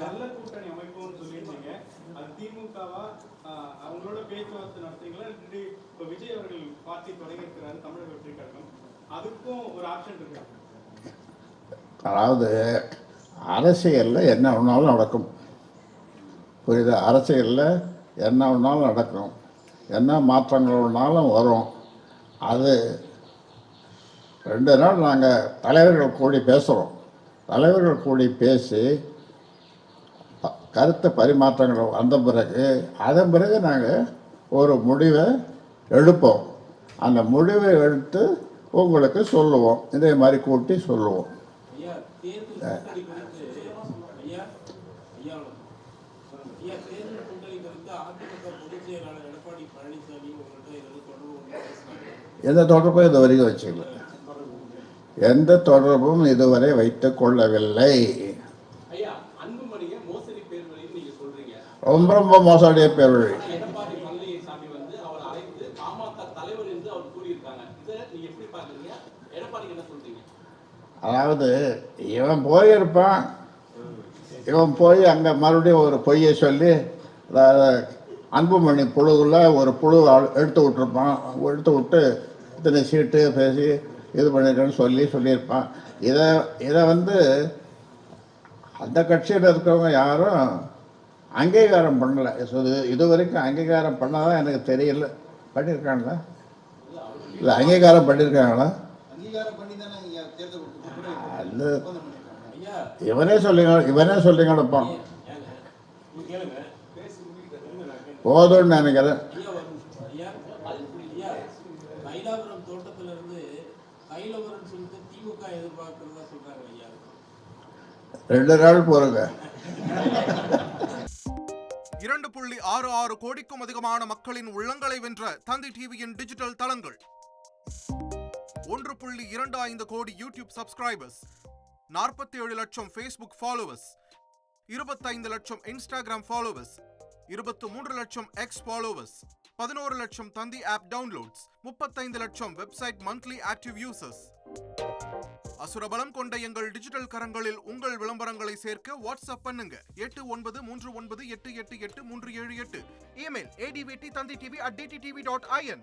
நல்ல கூட்டணி அமைப்புன்னு சொல்லியிருந்தீங்க. அது திமுகவா அவங்களோட பேச்சுவார்த்தை நடத்துறீங்களா? இப்போ விஜய் அவர்கள் பார்ட்டி தொடங்கியிருக்கிறாரு தமிழக வெற்றி கழகம், அதுக்கும் ஒரு ஆப்ஷன் இருக்கு. அதாவது அரசியலில் என்ன வேணாலும் நடக்கும், புரியுது? அரசியலில் என்ன வேணாலும் நடக்கும், என்ன மாற்றங்கள் வேணாலும் வரும். அது 2 நாள் நாங்கள் தலைவர்கள் கூடி பேசுகிறோம். தலைவர்கள் கூடி பேசி கருத்து பரிமாற்றங்கள் வந்த பிறகு அதன் பிறகு நாங்கள் ஒரு முடிவை எடுப்போம். அந்த முடிவை எடுத்து உங்களுக்கு சொல்லுவோம், இதே மாதிரி கூட்டி சொல்லுவோம். எந்த தொடர்பும் இது வரைக்கும் வச்சுக்கல, எந்த தொடர்பும் இதுவரை வைத்துக் கொள்ளவில்லை. ரொம்ப ரொம்ப மோசடிய பேர் வழி. அதாவது இவன் போயிருப்பான், இவன் போய் அங்கே மறுபடியும் ஒரு பொய்யை சொல்லி அன்புமணி புழுவில் ஒரு புழு எடுத்து விட்டுருப்பான். எடுத்து விட்டு இத்தனை சீட்டு பேசி இது பண்ணிருக்கேன்னு சொல்லியிருப்பான். இதை அந்த கட்சியில் இருக்கிறவங்க யாரும் அங்கீகாரம் பண்ணலை. இது வரைக்கும் அங்கீகாரம் பண்ணாதான் எனக்கு தெரியல. பண்ணியிருக்காங்களா? இல்லை, அங்கீகாரம் பண்ணியிருக்காங்களா? அது இவனே சொல்லி கொடுப்பான். போதும்னு நினைக்கிறேன். 2 நாள் போறங்க. 2.66 கோடிக்கும் அதிகமான மக்களின் உள்ளங்களை வென்ற தந்தி டிவியின் டிஜிட்டல் தளங்கள், 1.25 கோடி யூடியூப் சப்ஸ்கிரைபர்ஸ், 47 லட்சம் ஃபேஸ்புக் ஃபாலோவர்ஸ், 25 லட்சம் இன்ஸ்டாகிராம் ஃபாலோவர்ஸ், 23 லட்சம் எக்ஸ் ஃபாலோவர்ஸ், 11 லட்சம் தந்தி ஆப் டவுன்லோட்ஸ், 35 லட்சம் வெப்சைட் மந்த்லி ஆக்டிவ் யூசர்ஸ். அசுரபலம் கொண்ட எங்கள் டிஜிட்டல் கரங்களில் உங்கள் விளம்பரங்களை சேர்க்க வாட்ஸ்அப் பண்ணுங்க 8939888378. Email advt.thanditv@dttv.in.